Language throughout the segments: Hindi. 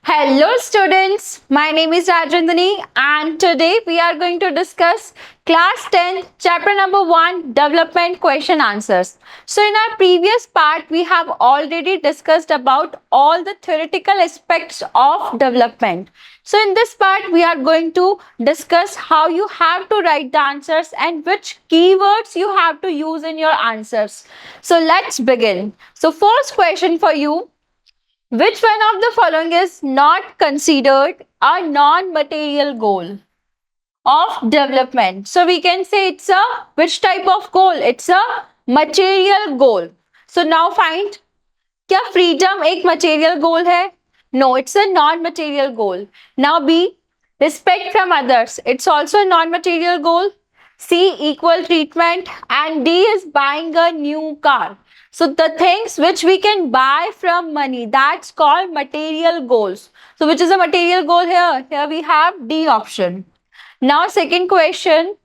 Hello students, my name is Rajandani and today we are going to discuss class 10 chapter number 1 development question answers. So in our previous part we have already discussed about all the theoretical aspects of development. So in this part we are going to discuss how you have to write the answers and which keywords you have to use in your answers. So let's begin. So first question for you, which one of the following is not considered a non-material goal of development? So we can say it's a which type of goal? It's a material goal. So now find, क्या freedom एक material goal है? No, it's a non-material goal. Now B, respect from others. It's also a non-material goal. C, equal treatment, and D is buying a new car. So the things which we can buy from money, that's called material goals. So which is a material goal here? Here we have D option. Now second question,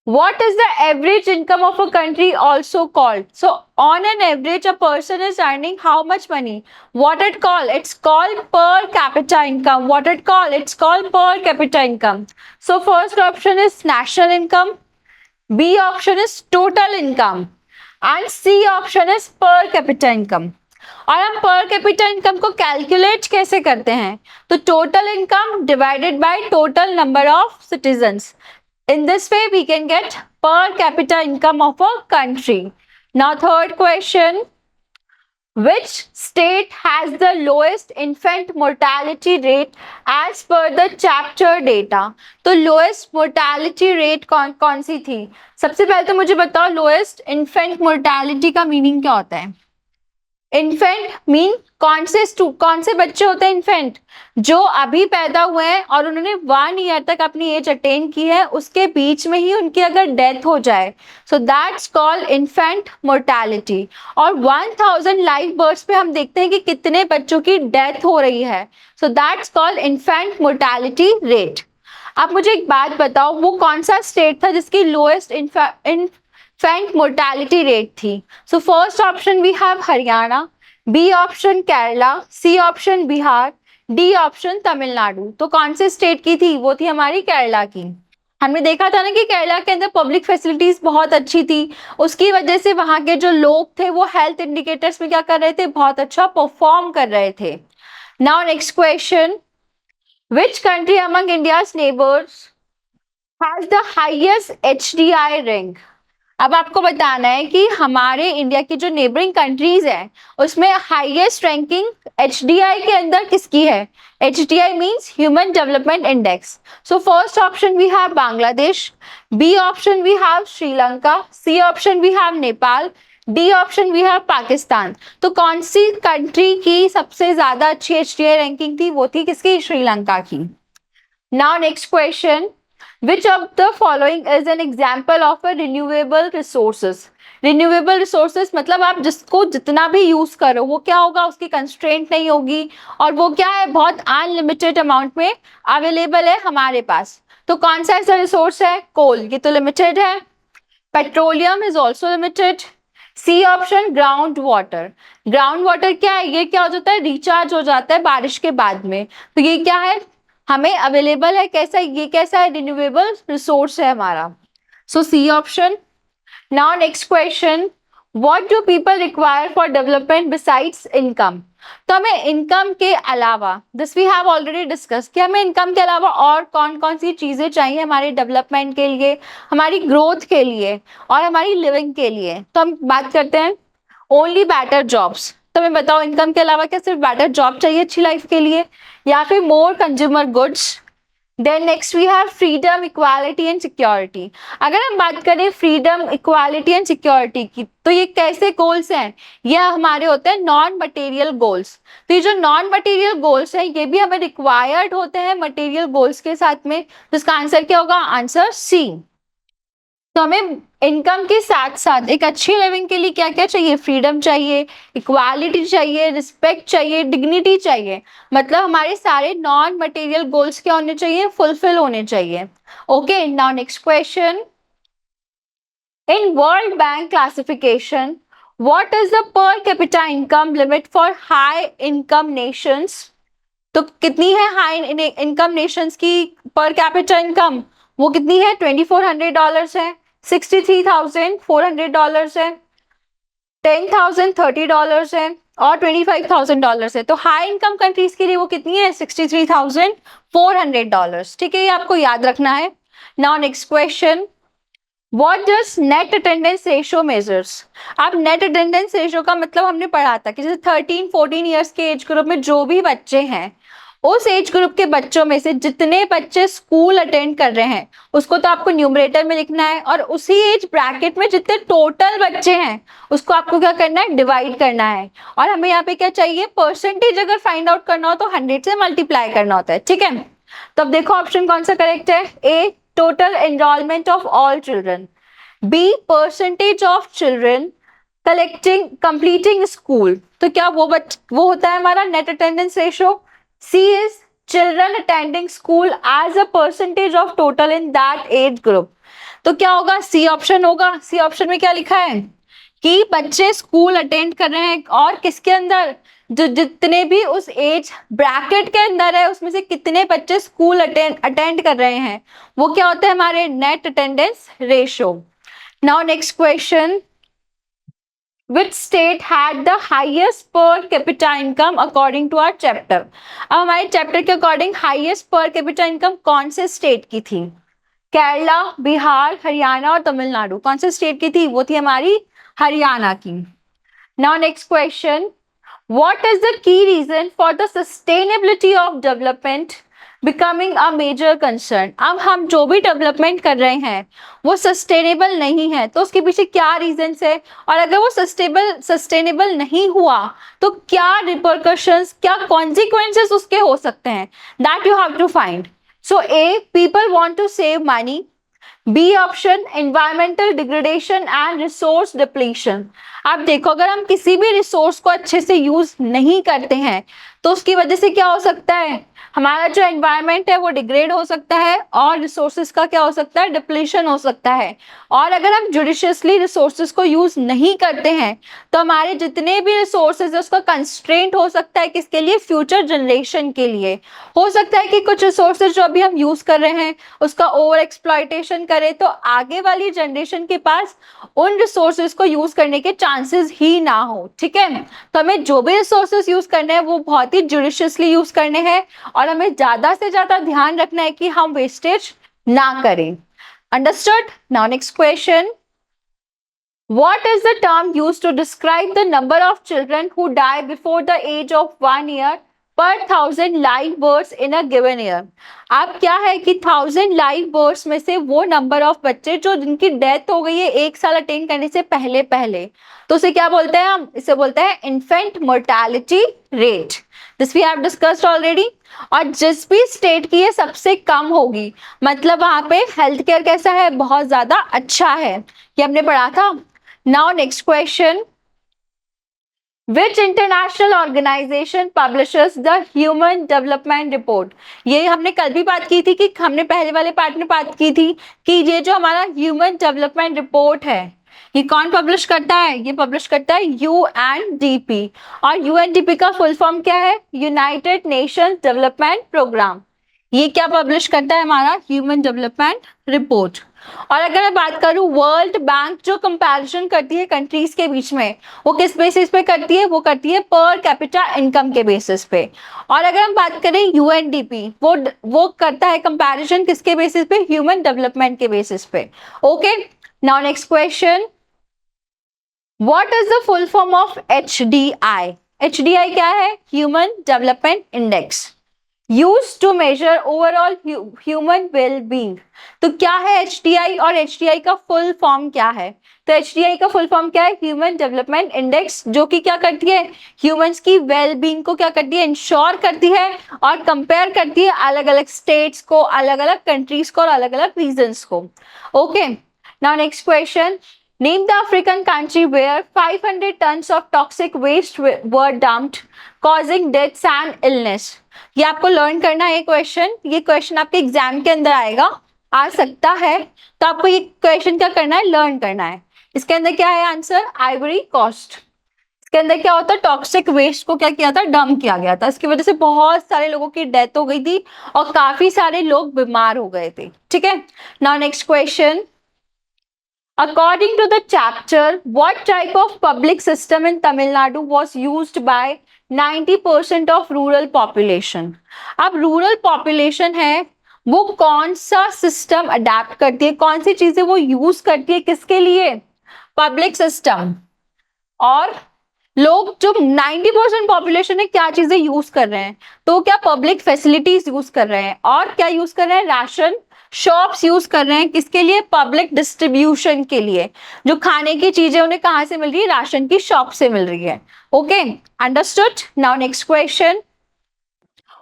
what is the average income of a country also called? So on an average, a person is earning how much money? What it called? It's called per capita income. What it called? It's called per capita income. So first option is national income. B option is total income. And C option is per capita income. और हम पर कैपिटा इनकम को कैलकुलेट कैसे करते हैं? तो total income divided by total number of citizens. In this way, we can get per capita income of a country. Now, third question. Which state has the lowest infant mortality rate as per the chapter data? तो lowest mortality rate कौन सी थी? सबसे पहले तो मुझे बताओ lowest infant mortality का मीनिंग क्या होता है? इन्फेंट मीन कौन से बच्चे होते हैं? इन्फेंट जो अभी पैदा हुए हैं और उन्होंने 1 ईयर तक अपनी एज अटेन की है, उसके बीच में ही उनकी अगर डेथ हो जाए, so that's called infant mortality. और 1000 लाइव बर्थ्स पे हम देखते हैं कि कितने बच्चों की डेथ हो रही है, so that's called infant mortality rate. आप मुझे एक बात बताओ, वो कौन सा स्टेट था जिसकी लोएस्ट infant mortality rate थी? So first option we have Haryana, B option Kerala, C option Bihar, D option Tamil Nadu. तो कौन से स्टेट की थी? वो थी हमारी केरला की. हमने देखा था ना कि केरला के अंदर पब्लिक फैसिलिटीज बहुत अच्छी थी, उसकी वजह से वहां के जो लोग थे वो हेल्थ इंडिकेटर्स में क्या कर रहे थे? बहुत अच्छा परफॉर्म कर रहे थे. Now next question, which country among India's neighbours has the highest HDI rank? अब आपको बताना है कि हमारे इंडिया की जो नेबरिंग कंट्रीज हैं उसमें हाईएस्ट रैंकिंग HDI के अंदर किसकी है? HDI means human development index. So first option we have Bangladesh, B option we have Sri Lanka, C option we have Nepal, D option we have Pakistan. तो कौन सी कंट्री की सबसे ज्यादा अच्छी HDI रैंकिंग थी? वो थी किसकी? श्रीलंका की. Now next question, which of the following is an example of a renewable resources? Renewable resources मतलब आप जिसको जितना भी यूज करो वो क्या होगा? उसकी कंस्ट्रेंट नहीं होगी और वो क्या है? बहुत अनलिमिटेड अमाउंट में अवेलेबल है हमारे पास. तो कौन सा ऐसा रिसोर्स है? कोल, ये तो लिमिटेड है. Petroleum is also limited. C option ground water. Ground water क्या है? ये क्या हो जाता है? रिचार्ज हो जाता है बारिश के बाद में. तो ये क्या है? हमें अवेलेबल है. कैसा? ये कैसा है? रिन्यूएबल रिसोर्स है हमारा. So C option. Now next question, what do people require for development besides income? तो हमें इनकम के अलावा, this we have already discuss, कि हमें इनकम के अलावा और कौन कौन सी चीजें चाहिए हमारे डेवलपमेंट के लिए, हमारी ग्रोथ के लिए और हमारी लिविंग के लिए. तो हम बात करते हैं ओनली बेटर जॉब्स. तो मैं बताओ, इनकम के अलावा क्या सिर्फ बेटर जॉब चाहिए अच्छी लाइफ के लिए, या फिर more consumer goods? Then next we have freedom, equality and security. अगर हम बात करें फ्रीडम, इक्वालिटी एंड सिक्योरिटी की, तो ये कैसे गोल्स हैं? ये हमारे होते हैं नॉन मटेरियल गोल्स. तो ये जो नॉन मटेरियल गोल्स हैं ये भी हमें रिक्वायर्ड होते हैं मटेरियल गोल्स के साथ में. तो इसका आंसर क्या होगा? Answer C. तो हमें इनकम के साथ साथ एक अच्छी लिविंग के लिए क्या क्या चाहिए? फ्रीडम चाहिए, इक्वालिटी चाहिए, रिस्पेक्ट चाहिए, डिग्निटी चाहिए. मतलब हमारे सारे नॉन मटेरियल गोल्स क्या होने चाहिए? फुलफिल होने चाहिए. Okay, now next question, in world bank classification what is the per capita income limit for high income Nations? तो कितनी है हाई इनकम नेशंस की पर कैपिटा इनकम, वो कितनी है, $2400 है, $63,400 है, $10,030 है और $25,000 है। तो हाई इनकम कंट्रीज के लिए वो कितनी है, $63,400। ठीक है, ये आपको याद रखना है। Now next question, What does net attendance ratio measures? अब net attendance ratio का मतलब हमने पढ़ा था कि जैसे 13-14 ईयर्स के एज ग्रुप में जो भी बच्चे हैं, उस एज ग्रुप के बच्चों में से जितने बच्चे स्कूल अटेंड कर रहे हैं उसको तो आपको न्यूमरेटर में लिखना है, और उसी एज ब्रैकेट में जितने टोटल बच्चे हैं उसको आपको क्या करना है, डिवाइड करना है। और हमें यहाँ पे क्या चाहिए, परसेंटेज अगर फाइंड आउट करना हो तो 100 से मल्टीप्लाई करना होता है। ठीक है, तो अब देखो ऑप्शन कौन सा करेक्ट है, ए total enrollment of all children, B percentage of children completing school, तो क्या वो होता है हमारा net attendance ratio, C is children attending school as a percentage of total in that age group, तो क्या होगा, C ऑप्शन होगा। C ऑप्शन में क्या लिखा है कि बच्चे स्कूल अटेंड कर रहे हैं और किसके अंदर, जो जितने भी उस एज ब्रैकेट के अंदर है उसमें से कितने बच्चे स्कूल अटेंड कर रहे हैं, वो क्या होता है हमारे net attendance ratio. Now next question, Which state had the highest per capita income according to our chapter? अब हमारे चैप्टर के according highest per capita income कौन से स्टेट की थी, केरला, बिहार, हरियाणा और तमिलनाडु। कौन से स्टेट की थी, वो थी हमारी हरियाणा की। Now next question, What is the key reason for the sustainability of development becoming a major concern? अब हम जो भी डेवलपमेंट कर रहे हैं वो सस्टेनेबल नहीं है, तो उसके पीछे क्या रीजंस है, और अगर वो सस्टेनेबल नहीं हुआ तो क्या रिपरकशंस, क्या कॉन्सिक्वेंसेस उसके हो सकते हैं, that you have to find. So A, people want to save money, B option environmental degradation and resource depletion. आप देखो अगर हम किसी भी रिसोर्स को अच्छे से यूज नहीं करते हैं तो उसकी वजह से क्या हो सकता है, हमारा जो एनवायरनमेंट है वो डिग्रेड हो सकता है और रिसोर्सेज का क्या हो सकता है, डिप्लीशन हो सकता है। और अगर हम जुडिशियसली रिसोर्सेज को यूज नहीं करते हैं तो हमारे जितने भी रिसोर्सेज है उसका कंस्ट्रेंट हो सकता है, किसके लिए, फ्यूचर जनरेशन के लिए। हो सकता है कि कुछ रिसोर्सेज जो अभी हम यूज कर रहे हैं उसका ओवर एक्सप्लॉयटेशन करें तो आगे वाली जनरेशन के पास उन रिसोर्सेज को यूज करने के चांसेस ही ना हो। ठीक है, तो हमें जो भी रिसोर्सेज यूज करने हैं वो बहुत ही जुडिशियसली यूज करने हैं और हमें ज्यादा से ज्यादा ध्यान रखना है कि हम वेस्टेज ना करें। Understood? Now next question, What is the term used to describe the number of children who die before the age of 1 year per 1000 live births in a given year? अब क्या है कि 1000 लाइव बर्थ्स में से वो नंबर ऑफ बच्चे जो जिनकी डेथ हो गई है 1 साल अटेन करने से पहले पहले, तो उसे क्या बोलते हैं, हम इसे बोलते हैं infant mortality rate. This we have discussed already. और जिस भी स्टेट की ये सबसे कम होगी मतलब वहां पे हेल्थ केयर कैसा है, बहुत ज्यादा अच्छा है, ये हमने पढ़ा था। Now next question, Which international organization publishes the Human Development Report? ये हमने कल भी बात की थी कि हमने पहले वाले पार्ट में बात की थी कि ये जो हमारा ह्यूमन डेवलपमेंट रिपोर्ट है ये कौन पब्लिश करता है, ये पब्लिश करता है UNDP। और UNDP का फुल फॉर्म क्या है, यूनाइटेड नेशंस डेवलपमेंट प्रोग्राम। ये क्या पब्लिश करता है, हमारा ह्यूमन डेवलपमेंट रिपोर्ट। और अगर मैं बात करूं वर्ल्ड बैंक जो कंपैरिजन करती है कंट्रीज के बीच में वो किस बेसिस पे करती है, वो करती है पर कैपिटा इनकम के बेसिस पे। और अगर हम बात करें UNDP वो करता है कंपैरिजन किसके बेसिस पे, ह्यूमन डेवलपमेंट के बेसिस पे। Okay, now next question, what is the full form of HDI? HDI क्या है, human development index, used to measure overall human well-being। तो क्या है HDI और HDI का फुल फॉर्म क्या है, तो HDI का फुल फॉर्म क्या है, ह्यूमन डेवलपमेंट इंडेक्स, जो कि क्या करती है, ह्यूमंस की वेल-बीइंग को क्या करती है, इंश्योर करती है और कंपेयर करती है अलग अलग स्टेट्स को, अलग अलग कंट्रीज को और अलग अलग रीजन्स को। Okay, now next question, Name the African country where 500 tons of toxic waste were dumped, causing deaths and illness। ये आपको लर्न करना है क्वेश्चन, ये क्वेश्चन आपके एग्जाम के अंदर आएगा, आ सकता है, तो आपको ये क्वेश्चन क्या करना है, लर्न करना है। इसके अंदर क्या है आंसर, आइवरी कोस्ट। इसके अंदर क्या होता है, टॉक्सिक वेस्ट को क्या किया था, डंप किया गया था। इसकी वजह से बहुत सारे लोगों की डेथ हो गई थी और काफी सारे लोग बीमार हो गए थे। ठीक है, now next question, according to the chapter, what type of public system in Tamil Nadu was used by 90% of rural population? अब रूरल पॉपुलेशन है वो कौन सा सिस्टम अडेप्ट करती है, कौन सी चीजें वो यूज करती है, किसके लिए, पब्लिक सिस्टम। और लोग जो 90% पॉपुलेशन है क्या चीजें यूज कर रहे हैं, तो क्या पब्लिक फैसिलिटीज यूज कर रहे हैं, और क्या यूज कर रहे हैं, राशन शॉप्स यूज कर रहे हैं, किसके लिए, पब्लिक डिस्ट्रीब्यूशन के लिए। जो खाने की चीजें उन्हें कहां से मिल रही है, राशन की शॉप से मिल रही है। Okay, understood. Now next question,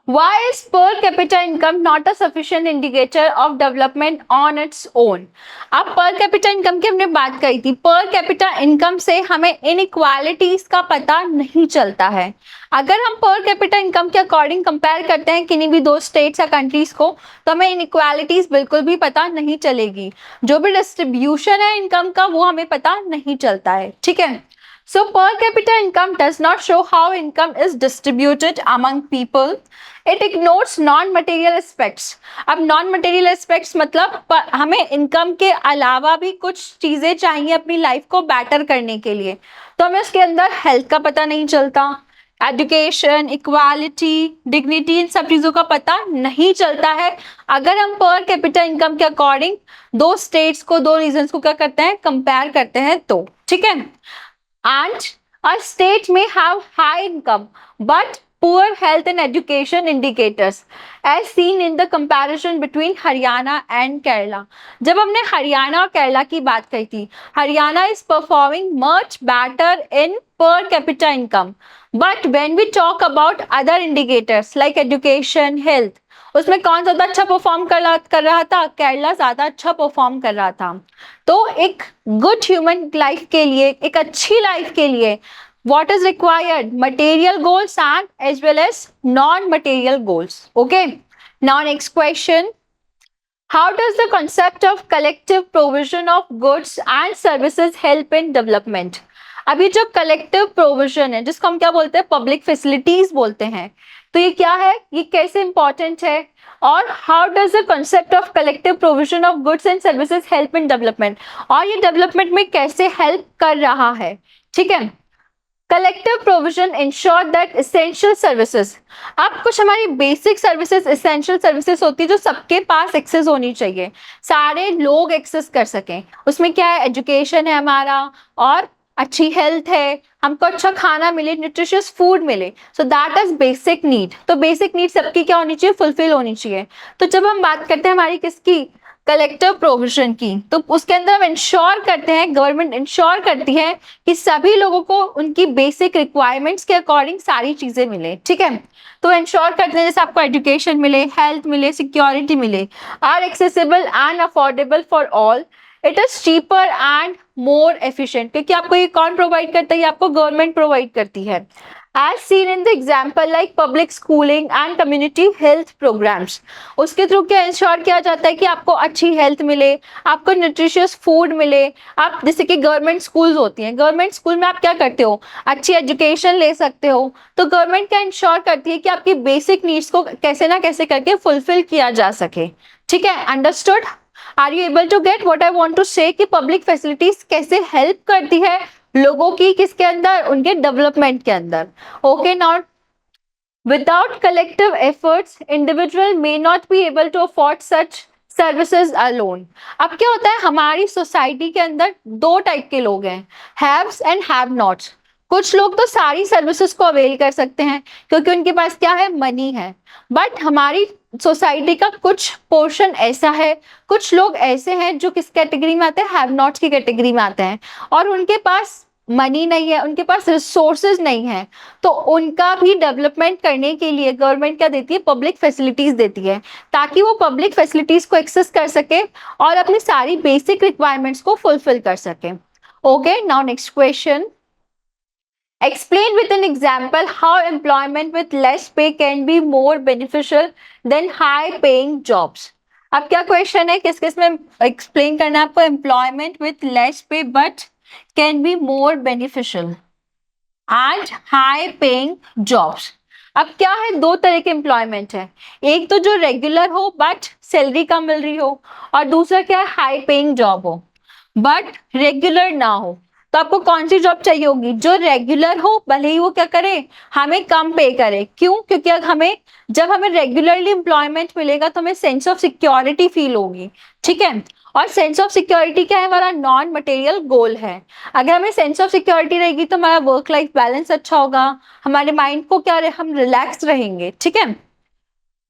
why is per capita income not a sufficient indicator of development on its own? अब per capita income की हमने बात करी थी। per capita income से हमें inequalities का पता नहीं चलता है। अगर हम per capita income के अकॉर्डिंग कंपेयर करते हैं किन्हीं भी दो स्टेट्स या कंट्रीज को, तो हमें inequalities बिल्कुल भी पता नहीं चलेगी। जो भी डिस्ट्रीब्यूशन है इनकम का वो हमें पता नहीं चलता है। ठीक है, so per capita income does not show how income is distributed among people. It ignores non-material aspects. अब non-material aspects मतलब हमें इनकम के अलावा भी कुछ चीजें चाहिए अपनी लाइफ को बेटर करने के लिए, तो हमें उसके अंदर हेल्थ का पता नहीं चलता, एजुकेशन, इक्वालिटी, डिग्निटी, इन सब चीजों का पता नहीं चलता है। अगर हम पर कैपिटा इनकम के अकॉर्डिंग दो स्टेट्स को, दो रीजन्स को क्या करते हैं, कंपेयर करते हैं तो। ठीक है, and a state may have high income but poor health and education indicators as seen in the comparison between Haryana and Kerala. जब हमने हरियाणा और केरला की बात कही थी, Haryana is performing much better in per capita income, but when we talk about other indicators like education, health, उसमें कौन ज्यादा अच्छा परफॉर्म कर रहा था, केरला ज्यादा अच्छा परफॉर्म कर रहा था। तो एक गुड ह्यूमन लाइफ के लिए, एक अच्छी लाइफ के लिए what is required, material goals and as well as non material goals. Okay, now next question, how does the concept of collective provision of goods and services help in development? अभी जो कलेक्टिव प्रोविजन है जिसको हम क्या बोलते हैं, पब्लिक फैसिलिटीज बोलते हैं, तो ये क्या है, ये कैसे इंपॉर्टेंट है, और how does the concept of collective provision of goods and services help in development, और ये डेवलपमेंट में कैसे हेल्प कर रहा है। ठीक है, collective provision ensure that essential services, अब कुछ हमारी बेसिक सर्विसेज, एसेंशियल सर्विसेज होती है जो सबके पास एक्सेस होनी चाहिए, सारे लोग एक्सेस कर सकें। उसमें क्या है, एजुकेशन है हमारा, और अच्छी हेल्थ है, हमको अच्छा खाना मिले, न्यूट्रिशियस फूड मिले, so that is basic need. तो बेसिक नीड सबकी क्या होनी चाहिए, फुलफिल होनी चाहिए। तो जब हम बात करते हैं हमारी किसकी, कलेक्टिव प्रोविजन की, तो उसके अंदर हम इंश्योर करते हैं, गवर्नमेंट इंश्योर करती है कि सभी लोगों को उनकी बेसिक रिक्वायरमेंट्स के अकॉर्डिंग सारी चीजें मिले। ठीक है, तो इंश्योर करते हैं जैसे आपको एजुकेशन मिले, हेल्थ मिले, सिक्योरिटी मिले, are accessible and affordable for all, it is cheaper and more efficient. क्योंकि आपको ये कौन प्रोवाइड करता है, आपको गवर्नमेंट प्रोवाइड करती है। As seen in the example like public schooling and community health programs, उसके थ्रू क्या इंश्योर किया जाता है कि आपको अच्छी हेल्थ मिले, आपको न्यूट्रिशियस फूड मिले। आप जैसे कि गवर्नमेंट स्कूल्स होती हैं, गवर्नमेंट स्कूल में आप क्या करते हो, अच्छी एजुकेशन ले सकते हो। तो गवर्नमेंट क्या इंश्योर करती है कि आपकी बेसिक नीड्स को कैसे ना कैसे करके फुलफिल किया जा सके। ठीक है, understood, are you able to get what I want to say, कि पब्लिक फैसिलिटीज कैसे हेल्प करती है लोगों की, किसके अंदर, उनके डेवलपमेंट के अंदर। Okay, now without collective efforts individual may not be able to afford such services alone. अब क्या होता है, हमारी सोसाइटी के अंदर दो टाइप के लोग हैं, हैव्स एंड हैव नॉट्स। कुछ लोग तो सारी सर्विसेज को अवेल कर सकते हैं क्योंकि उनके पास क्या है, मनी है, बट हमारी सोसाइटी का कुछ पोर्शन ऐसा है, कुछ लोग ऐसे हैं जो किस कैटेगरी में आते हैं, हैव नॉट्स की कैटेगरी में आते हैं, और उनके पास मनी नहीं है, उनके पास रिसोर्सेज नहीं है। तो उनका भी डेवलपमेंट करने के लिए गवर्नमेंट क्या देती है, पब्लिक फैसिलिटीज देती है, ताकि वो पब्लिक फैसिलिटीज को एक्सेस कर सके और अपनी सारी बेसिक रिक्वायरमेंट्स को फुलफिल कर सके। Okay, now next question, explain with an example how employment with less pay can be more beneficial than high paying jobs. अब क्या क्वेश्चन है, किस किस में एक्सप्लेन करना है आपको, एम्प्लॉयमेंट विथ लेस पे but can be more beneficial. And high paying jobs. अब क्या है, दो तरह के एम्प्लॉयमेंट है, एक तो जो रेगुलर हो बट सैलरी कम मिल रही हो, और दूसरा क्या है, हाई पेइंग जॉब हो बट रेगुलर ना हो। तो आपको कौन सी जॉब चाहिए होगी, जो रेगुलर हो, भले ही वो क्या करे, हमें कम पे करे। क्यों? क्योंकि अगर हमें, जब हमें रेगुलरली एम्प्लॉयमेंट मिलेगा तो हमें सेंस ऑफ सिक्योरिटी फील होगी, ठीक है। और सेंस ऑफ सिक्योरिटी क्या है, हमारा नॉन मटेरियल गोल है। अगर हमें सेंस ऑफ सिक्योरिटी रहेगी तो हमारा वर्क लाइफ बैलेंस अच्छा होगा, हमारे माइंड को क्या रहे, हम रिलैक्स रहेंगे, ठीक है।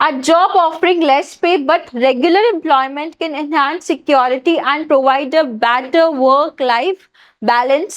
A job offering less pay but regular employment can enhance security and provide a better work-life balance.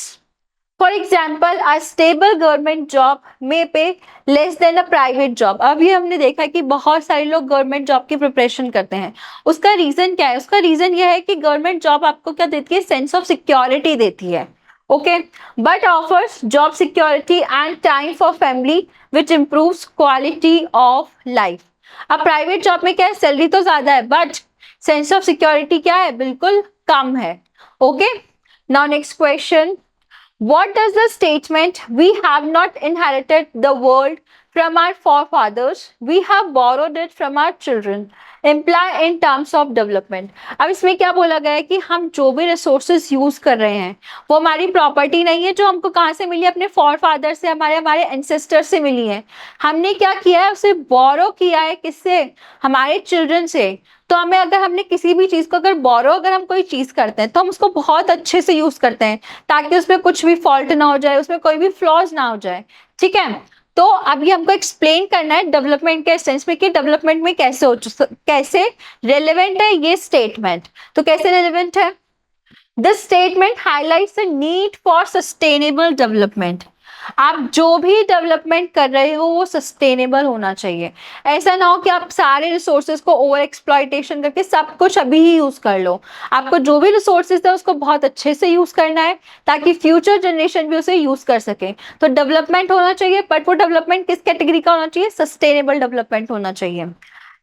For example, a stable government job may pay less than a private job. अभी हमने देखा है कि बहुत सारे लोग गवर्नमेंट जॉब की प्रिपरेशन करते हैं। उसका रीजन क्या है? उसका रीजन यह है कि गवर्नमेंट जॉब आपको क्या देती है, सेंस ऑफ सिक्योरिटी देती है, okay, but offers job security and time for family which improves quality of life. अब प्राइवेट जॉब में क्या है, सैलरी तो ज्यादा है बट सेंस ऑफ सिक्योरिटी क्या है, बिल्कुल कम है, okay. Now next question, what does the statement "we have not inherited the world from our forefathers, we have borrowed it from our children" imply in terms of development? अब इसमें क्या बोला गया है कि हम जो भी रिसोर्सेज यूज कर रहे हैं वो हमारी प्रॉपर्टी नहीं है, जो हमको कहाँ से मिली, अपने फॉरफादर से, हमारे हमारे एंसेस्टर से मिली है। हमने क्या किया है, उसे बोरो किया है, किससे, हमारे चिल्ड्रन से। तो हमें, अगर हमने किसी भी चीज को अगर बोरो, अगर हम कोई चीज करते हैं तो हम उसको बहुत अच्छे से यूज करते हैं ताकि उसमें कुछ भी फॉल्ट ना हो जाए, उसमें कोई भी फ्लॉज ना हो जाए, ठीक है। तो अभी हमको एक्सप्लेन करना है डेवलपमेंट के सेंस में कि डेवलपमेंट में कैसे रेलेवेंट है ये स्टेटमेंट। तो कैसे रेलेवेंट है, this statement highlights the need for sustainable development. आप जो भी डेवलपमेंट कर रहे हो वो सस्टेनेबल होना चाहिए। ऐसा ना हो कि आप सारे रिसोर्सेज को ओवर एक्सप्लॉयटेशन करके सब कुछ अभी ही यूज कर लो। आपको जो भी रिसोर्सेज है उसको बहुत अच्छे से यूज करना है ताकि फ्यूचर जनरेशन भी उसे यूज कर सके। तो डेवलपमेंट होना चाहिए, बट वो डेवलपमेंट किस कैटेगरी का होना चाहिए, सस्टेनेबल डेवलपमेंट होना चाहिए।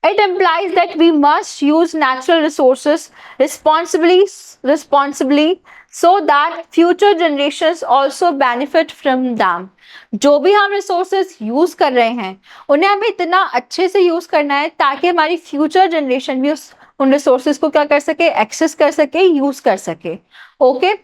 It implies that we must use natural resources responsibly so that future generations also benefit from them. जो भी हम resources यूज कर रहे हैं उन्हें हमें इतना अच्छे से यूज करना है ताकि हमारी फ्यूचर जनरेशन भी उन रिसोर्सेज को क्या कर सके, एक्सेस कर सके, यूज कर सके, okay.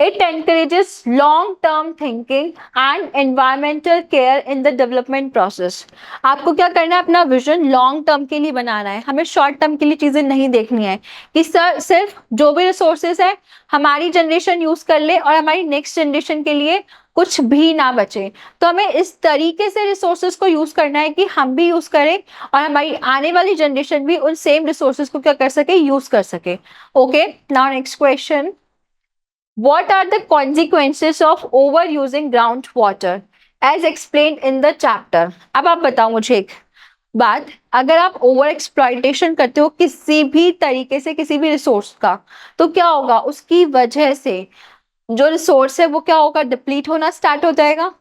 It encourages long-term thinking and environmental care in the development process. आपको क्या करना है, अपना विजन लॉन्ग टर्म के लिए बनाना है, हमें शॉर्ट टर्म के लिए चीजें नहीं देखनी है कि सिर्फ जो भी रिसोर्सेज है हमारी जनरेशन यूज कर ले और हमारी नेक्स्ट जनरेशन के लिए कुछ भी ना बचे। तो हमें इस तरीके से रिसोर्सेज को यूज करना है कि हम भी यूज करें और हमारी आने वाली जनरेशन भी उन सेम रिसोर्सेज को क्या कर सके, यूज कर सके, okay. Now next question, what are the consequences of overusing groundwater as explained in the chapter? अब आप बताओ मुझे एक बात, अगर आप ओवर एक्सप्लॉयटेशन करते हो किसी भी तरीके से किसी भी रिसोर्स का तो क्या होगा, उसकी वजह से जो रिसोर्स है वो क्या होगा, डिप्लीट होना स्टार्ट हो जाएगा।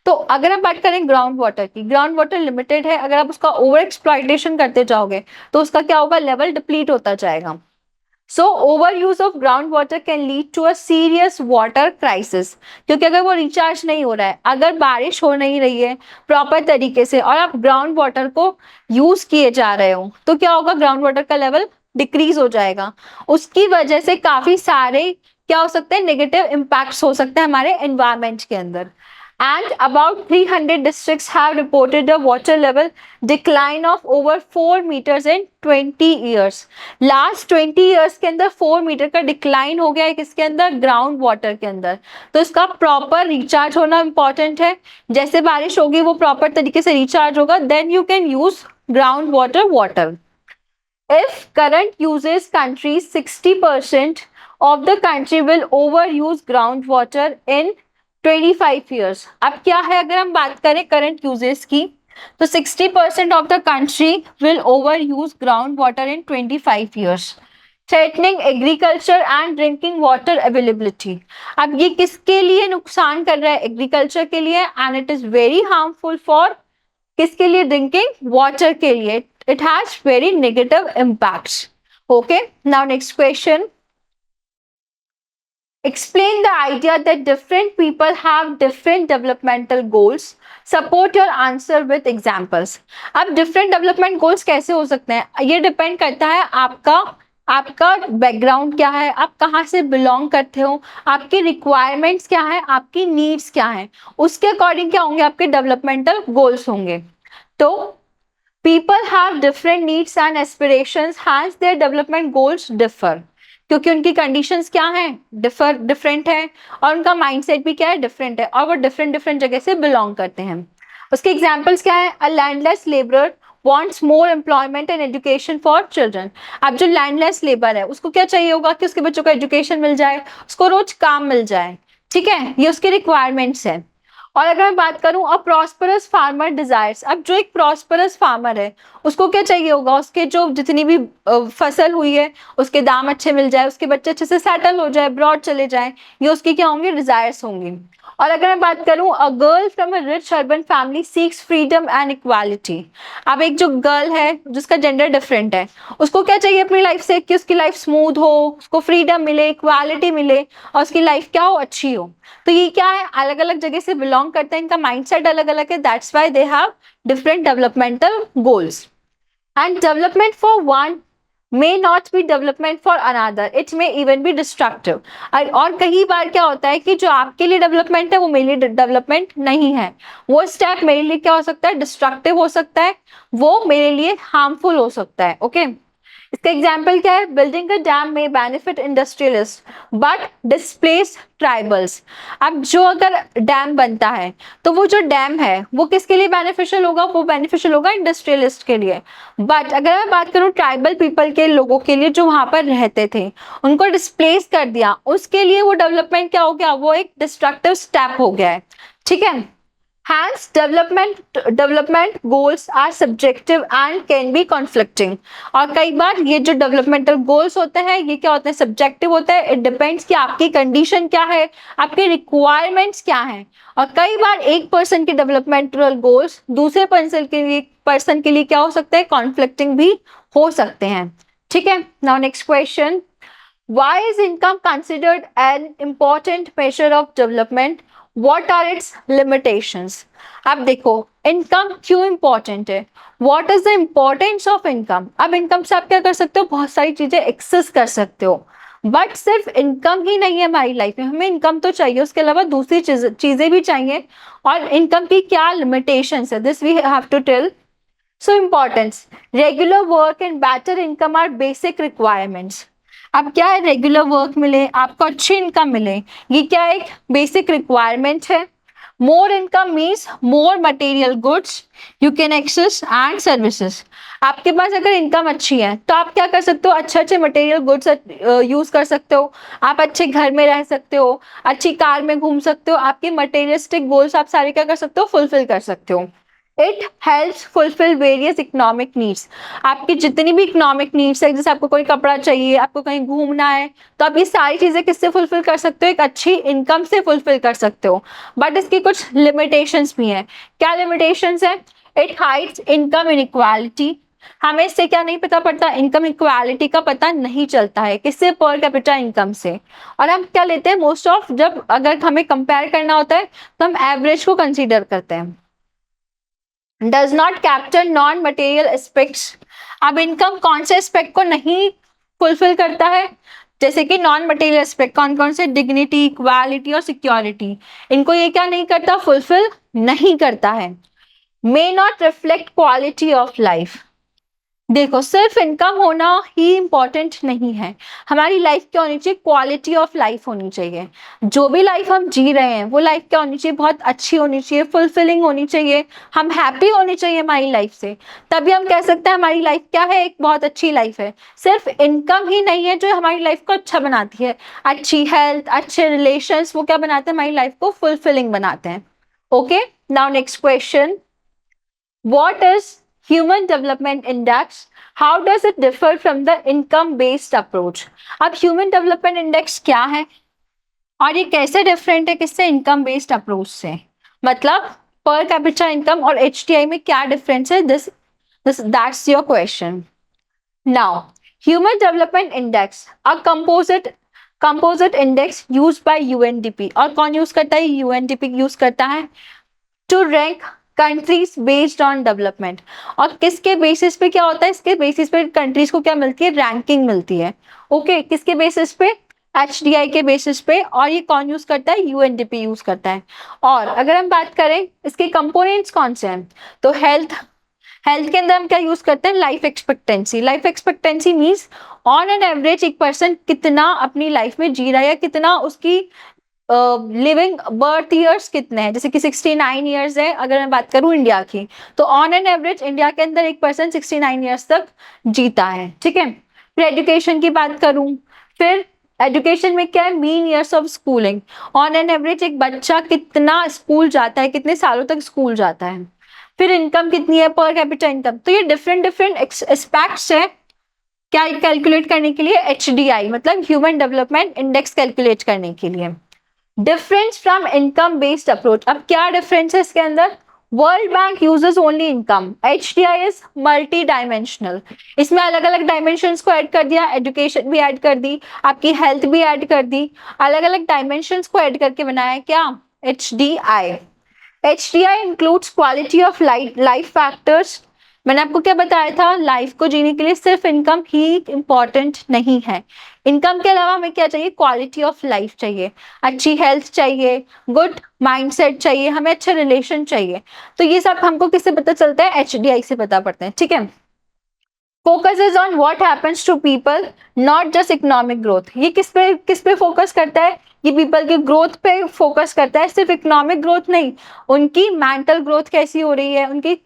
तो अगर हम बात करें ग्राउंड वाटर की, ग्राउंड वाटर लिमिटेड है, अगर आप उसका ओवर एक्सप्लॉयटेशन करते जाओगे तो उसका क्या होगा, लेवल डिप्लीट होता जाएगा। So overuse of groundwater can lead to a serious water crisis, क्योंकि अगर वो रिचार्ज नहीं हो रहा है, अगर बारिश हो नहीं रही है प्रॉपर तरीके से और आप ग्राउंड वाटर को यूज किए जा रहे हो तो क्या होगा, ग्राउंड वाटर का लेवल डिक्रीज हो जाएगा। उसकी वजह से काफी सारे क्या हो सकते हैं, नेगेटिव इम्पैक्ट्स हो सकते हैं हमारे एनवायरमेंट के अंदर। And about 300 districts have reported a water level decline of over 4 meters in 20 years. Last 20 years के अंदर 4 मीटर का डिक्लाइन हो गया है किसके अंदर, ग्राउंड वाटर के अंदर। तो इसका प्रॉपर रिचार्ज होना इंपॉर्टेंट है, जैसे बारिश होगी वो प्रॉपर तरीके से रिचार्ज होगा, then you can use ground water. If current uses countries 60% of the country will overuse groundwater in 25 years. अब क्या है, अगर हम बात करें करंट यूजेस की तो 60% of the country will over use ground water in 25 years, threatening agriculture and drinking water availability. अब ये किसके लिए नुकसान कर रहा है, एग्रीकल्चर के लिए, and it is very harmful for किसके लिए, ड्रिंकिंग वाटर के लिए। It has very negative impacts, okay. Now next question, Explain the idea that different people have different developmental goals. Support your answer with examples. अब different development goals कैसे हो सकते हैं, ये डिपेंड करता है आपका आपका बैकग्राउंड क्या है, आप कहाँ से बिलोंग करते हो, आपकी रिक्वायरमेंट्स क्या है, आपकी नीड्स क्या है, उसके अकॉर्डिंग क्या होंगे आपके डेवलपमेंटल गोल्स होंगे. तो people have different needs and aspirations, hence their development goals differ. क्योंकि उनकी कंडीशंस क्या हैं, डिफरेंट है, और उनका माइंडसेट भी क्या है, डिफरेंट है, और वो डिफरेंट डिफरेंट जगह से बिलोंग करते हैं. उसके एग्जांपल्स क्या है, a landless labourer wants more employment and education for children. अब जो लैंडलेस लेबर है उसको क्या चाहिए होगा कि उसके बच्चों को एजुकेशन मिल जाए, उसको रोज काम मिल जाए. ठीक है, ये उसकी रिक्वायरमेंट्स है. और अगर मैं बात करूं, अ प्रॉस्परस फार्मर डिजायर्स, अब जो एक प्रॉस्परस फार्मर है उसको क्या चाहिए होगा, उसके जो जितनी भी फसल हुई है उसके दाम अच्छे मिल जाए, उसके बच्चे अच्छे से सेटल हो जाए, ब्रॉड चले जाए, ये उसकी क्या होंगे, डिजायर्स होंगी. और अगर मैं बात करूं, a girl from a rich urban family seeks freedom and equality. अब एक जो गर्ल है जिसका जेंडर डिफरेंट है, उसको क्या चाहिए अपनी लाइफ से, कि उसकी लाइफ स्मूथ हो, उसको फ्रीडम मिले, इक्वालिटी मिले, और उसकी लाइफ क्या हो, अच्छी हो. तो ये क्या है, अलग अलग जगह से बिलोंग करते हैं, इनका माइंडसेट अलग अलग है, that's why they have different developmental goals. And development for one may not be development for another, it may even be destructive. और कई बार क्या होता है कि जो आपके लिए डेवलपमेंट है वो मेरे लिए डेवलपमेंट नहीं है, वो स्टेप मेरे लिए क्या हो सकता है, डिस्ट्रक्टिव हो सकता है, वो मेरे लिए हार्मफुल हो सकता है. ओके, इसका एग्जाम्पल क्या है, बिल्डिंग अ डैम में benefit industrialist but displace tribals. अब जो अगर डैम बनता है तो वो जो डैम है वो किसके लिए बेनिफिशियल होगा, वो बेनिफिशियल होगा इंडस्ट्रियलिस्ट के लिए. बट अगर मैं बात करूं ट्राइबल पीपल के लोगों के लिए जो वहां पर रहते थे, उनको डिस्प्लेस कर दिया, उसके लिए वो डेवलपमेंट क्या हो गया, वो एक डिस्ट्रक्टिव स्टेप हो गया है. ठीक है, hence development goals are subjective and can be conflicting. और कई बार ये जो डेवलपमेंटल गोल्स होते हैं ये क्या होते हैं, सब्जेक्टिव होते हैं. इट डिपेंड्स कि आपकी कंडीशन क्या है, आपके रिक्वायरमेंट्स क्या हैं. और कई बार एक पर्सन के डेवलपमेंटल गोल्स दूसरे पर्सन के लिए क्या हो सकते हैं, कॉन्फ्लिक्टिंग भी हो सकते हैं. ठीक है, now next question, why is income considered an important measure of development? What are its limitations? अब देखो इनकम क्यों इंपॉर्टेंट है, What is the importance of income? अब इनकम से आप क्या कर सकते हो, बहुत सारी चीजें एक्सेस कर सकते हो, बट सिर्फ इनकम ही नहीं है हमारी लाइफ में, हमें इनकम तो चाहिए, उसके अलावा दूसरी चीजें भी चाहिए. और इनकम की क्या लिमिटेशंस है, this we have to tell. So importance, regular work and better income are basic requirements. अब क्या है, रेगुलर वर्क मिले, आपको अच्छी इनकम मिले, ये क्या एक बेसिक रिक्वायरमेंट है. More income means more material goods you can access and services. आपके पास अगर इनकम अच्छी है तो आप क्या कर सकते हो, अच्छे अच्छे मटेरियल गुड्स यूज कर सकते हो, आप अच्छे घर में रह सकते हो, अच्छी कार में घूम सकते हो, आपके मटेरियलिस्टिक गोल्स आप सारे क्या कर सकते हो, फुलफिल कर सकते हो. It helps fulfil various economic needs. आपकी जितनी भी इकोनॉमिक नीड्स है, जैसे आपको कोई कपड़ा चाहिए, आपको कहीं घूमना है, तो आप ये सारी चीजें किससे फुलफिल कर सकते हो, एक अच्छी इनकम से फुलफिल कर सकते हो. बट इसकी कुछ लिमिटेशंस भी हैं. क्या लिमिटेशंस है, इट हाइड्स इनकम इनइक्वालिटी. हमें इससे क्या नहीं पता पड़ता, इनकम इक्वालिटी का पता नहीं चलता है, किससे, पर कैपिटा इनकम से. और हम क्या लेते हैं, मोस्ट ऑफ जब अगर हमें कंपेयर करना होता है तो हम एवरेज को कंसीडर करते हैं. Does not capture non material aspects. अब इनकम कौन से एस्पेक्ट को नहीं फुलफिल करता है, जैसे कि नॉन मटेरियल एस्पेक्ट कौन कौन से, डिग्निटी, इक्वालिटी और सिक्योरिटी, इनको ये क्या नहीं करता, फुलफिल नहीं करता है. May not reflect quality of life. देखो सिर्फ इनकम होना ही इम्पॉर्टेंट नहीं है, हमारी लाइफ क्या होनी चाहिए, क्वालिटी ऑफ लाइफ होनी चाहिए. जो भी लाइफ हम जी रहे हैं वो लाइफ क्या होनी चाहिए, बहुत अच्छी होनी चाहिए, फुलफिलिंग होनी चाहिए, हम हैप्पी होनी चाहिए हमारी लाइफ से, तभी हम कह सकते हैं हमारी लाइफ क्या है, एक बहुत अच्छी लाइफ है. सिर्फ इनकम ही नहीं है जो हमारी लाइफ को अच्छा बनाती है, अच्छी हेल्थ, अच्छे रिलेशंस, वो क्या बनाते हैं, हमारी लाइफ को फुलफिलिंग बनाते हैं. Okay, now next question, what is Human Development Index, how does it differ from the income based approach? अब Human Development Index क्या है और ये कैसे डिफरेंट है किससे, इनकम बेस्ड अप्रोच से. मतलब पर कैपिटा इनकम और HDI में क्या डिफरेंस है, that's your question. Now Human Development Index, a composite composite index use by UNDP, और कौन यूज करता है? यूएनडीपी यूज करता है to rank countries based on development. और किसके बेसिस पे क्या होता है? इसके बेसिस पे कंट्रीज को क्या मिलती है? रैंकिंग मिलती है। ओके, किसके बेसिस पे? HDI के बेसिस पे। और ये कौन यूज करता है? यूएनडीपी यूज करता है। और अगर हम बात करें इसके कंपोनेंट्स कौन से हैं, तो हेल्थ के अंदर हम क्या यूज करते हैं? Life expectancy. Life expectancy means on an average एक पर्सन कितना अपनी लाइफ में जी रहा है, या कितना उसकी लिविंग बर्थ ईयर्स कितने हैं। जैसे कि 69 ईयर्स है, अगर मैं बात करूं इंडिया की, तो ऑन एन एवरेज इंडिया के अंदर एक पर्सन 69 ईयर्स तक जीता है। ठीक है। फिर एजुकेशन की बात करूं, फिर एजुकेशन में क्या है? Mean years of schooling. On an average एक बच्चा कितना स्कूल जाता है, कितने सालों तक स्कूल जाता है। फिर इनकम कितनी है? Per capita income. तो ये डिफरेंट डिफरेंट एस्पेक्ट्स है क्या कैलकुलेट करने के लिए? HDI मतलब ह्यूमन डेवलपमेंट इंडेक्स कैलकुलेट करने के लिए। Difference from income based approach. अब क्या डिफरेंस है इसके अंदर? World bank uses only income, HDI is multi dimensional. इसमें अलग अलग डायमेंशंस को ऐड कर दिया, एजुकेशन भी ऐड कर दी, आपकी हेल्थ भी ऐड कर दी, अलग अलग डायमेंशंस को ऐड करके बनाया क्या? HDI। HDI includes quality of life factors. मैंने आपको क्या बताया था? लाइफ को जीने के लिए सिर्फ इनकम ही इंपॉर्टेंट नहीं है, इनकम के अलावा हमें क्या चाहिए? क्वालिटी ऑफ लाइफ चाहिए, अच्छी हेल्थ चाहिए, गुड माइंडसेट चाहिए, हमें अच्छे रिलेशन चाहिए। तो ये सब हमको किससे पता चलता है? HDI से पता पड़ता है। ठीक है। Focuses on what happens to people, not just economic growth. ये किस पे फोकस करता है? ये पीपल के ग्रोथ पे फोकस करता है, सिर्फ इकोनॉमिक ग्रोथ नहीं, उनकी मेंटल ग्रोथ कैसी हो रही है, उनकी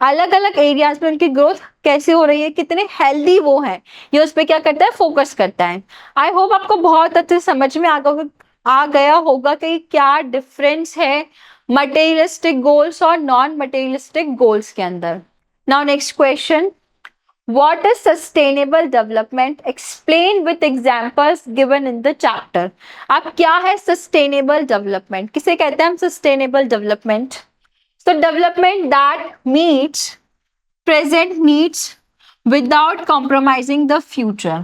अलग अलग एरियाज में उनकी ग्रोथ कैसी हो रही है, कितने हेल्दी वो हैं, ये उस पर क्या करता है? फोकस करता है। आई होप आपको बहुत अच्छे समझ में आ गया होगा कि क्या डिफरेंस है मटेरियलिस्टिक गोल्स और नॉन मटेरियलिस्टिक गोल्स के अंदर। Now next question, what is sustainable development? Explain with examples given in the chapter. अब क्या है sustainable development? किसे कहते हैं हम sustainable development? So development that meets present needs without compromising the future.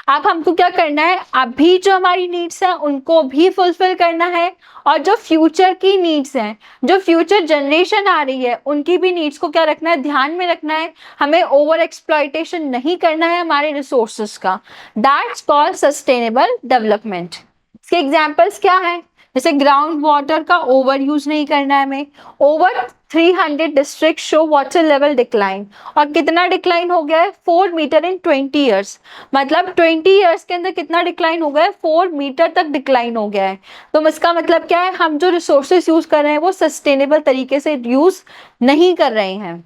अब हमको क्या करना है? अभी जो हमारी नीड्स हैं उनको भी फुलफिल करना है, और जो फ्यूचर की नीड्स हैं, जो फ्यूचर जनरेशन आ रही है, उनकी भी नीड्स को क्या रखना है? ध्यान में रखना है। हमें ओवर एक्सप्लॉयटेशन नहीं करना है हमारे रिसोर्सेस का। That's called sustainable development. इसके एग्जाम्पल्स क्या है? जैसे ग्राउंड वाटर का ओवर यूज नहीं करना है हमें। Over 300 district show water level decline, और कितना डिक्लाइन हो गया है? 4 मीटर इन 20 ईयर्स। मतलब 20 ईयर्स के अंदर कितना डिक्लाइन हो गया है? 4 मीटर तक डिक्लाइन हो गया है। तो इसका मतलब क्या है? हम जो रिसोर्सेस यूज कर रहे हैं वो सस्टेनेबल तरीके से यूज नहीं कर रहे हैं।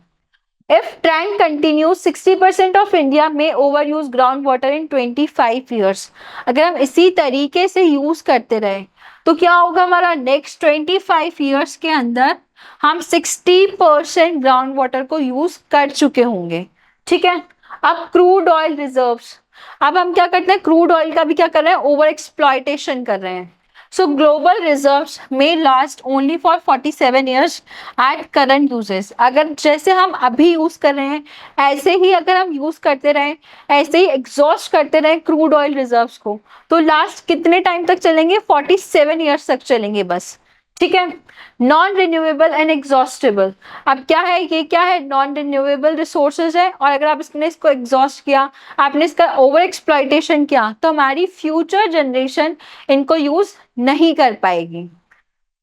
If trend continues, 60% of India may overuse groundwater in 25 years. अगर हम इसी तरीके से यूज करते रहे तो क्या होगा? हमारा नेक्स्ट 25 ईयर्स के अंदर हम 60% ग्राउंड वाटर को यूज कर चुके होंगे। ठीक है। अब क्रूड ऑयल रिजर्व्स, अब हम क्या करते हैं? क्रूड ऑयल का भी क्या कर रहे हैं? ओवर एक्सप्लॉयटेशन कर रहे हैं। So global reserves may last only for 47 years at current uses. अगर जैसे हम अभी यूज कर रहे हैं ऐसे ही अगर हम यूज करते रहें, ऐसे ही एग्जॉस्ट करते रहें क्रूड ऑयल रिजर्व्स को, तो लास्ट कितने टाइम तक चलेंगे? 47 ईयर्स तक चलेंगे बस। ठीक है। नॉन रिन्यूएबल एंड एग्जॉस्टेबल, अब क्या है? ये क्या है? नॉन रिन्यूएबल रिसोर्सेज है, और अगर आपने इसको एग्जॉस्ट किया, आपने इसका ओवर एक्सप्लॉयटेशन किया, तो हमारी फ्यूचर जनरेशन इनको यूज नहीं कर पाएगी।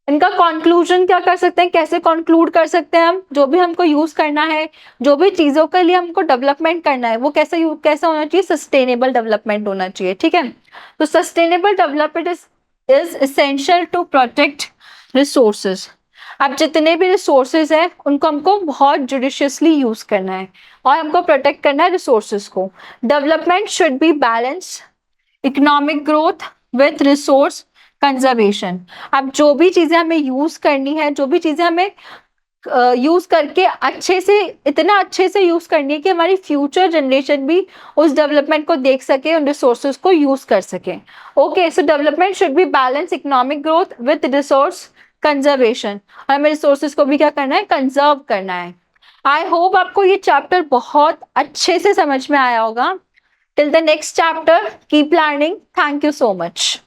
इनका कंक्लूजन क्या कर सकते हैं? कैसे कंक्लूड कर सकते हैं हम? जो भी हमको यूज करना है, जो भी चीजों के लिए हमको डेवलपमेंट करना है, वो कैसा होना चाहिए? सस्टेनेबल डेवलपमेंट होना चाहिए। ठीक है। तो sustainable development is essential to protect resources. अब जितने भी रिसोर्सेज हैं उनको हमको बहुत जुडिशियसली यूज करना है, और हमको प्रोटेक्ट करना है रिसोर्सेज को। Development should be balance economic growth with resource conservation. अब जो भी चीजें हमें यूज करनी है, जो भी चीजें हमें यूज करके अच्छे से, इतना अच्छे से यूज करनी है कि हमारी फ्यूचर जनरेशन भी उस डेवलपमेंट को देख सके, उन रिसोर्सेज को यूज कर सके। Okay, so development should be balance economic growth with resource conservation, और हमें रिसोर्सेज को भी क्या करना है? कंजर्व करना है। आई होप आपको ये चैप्टर बहुत अच्छे से समझ में आया होगा। Till the next chapter, keep learning. Thank you so much.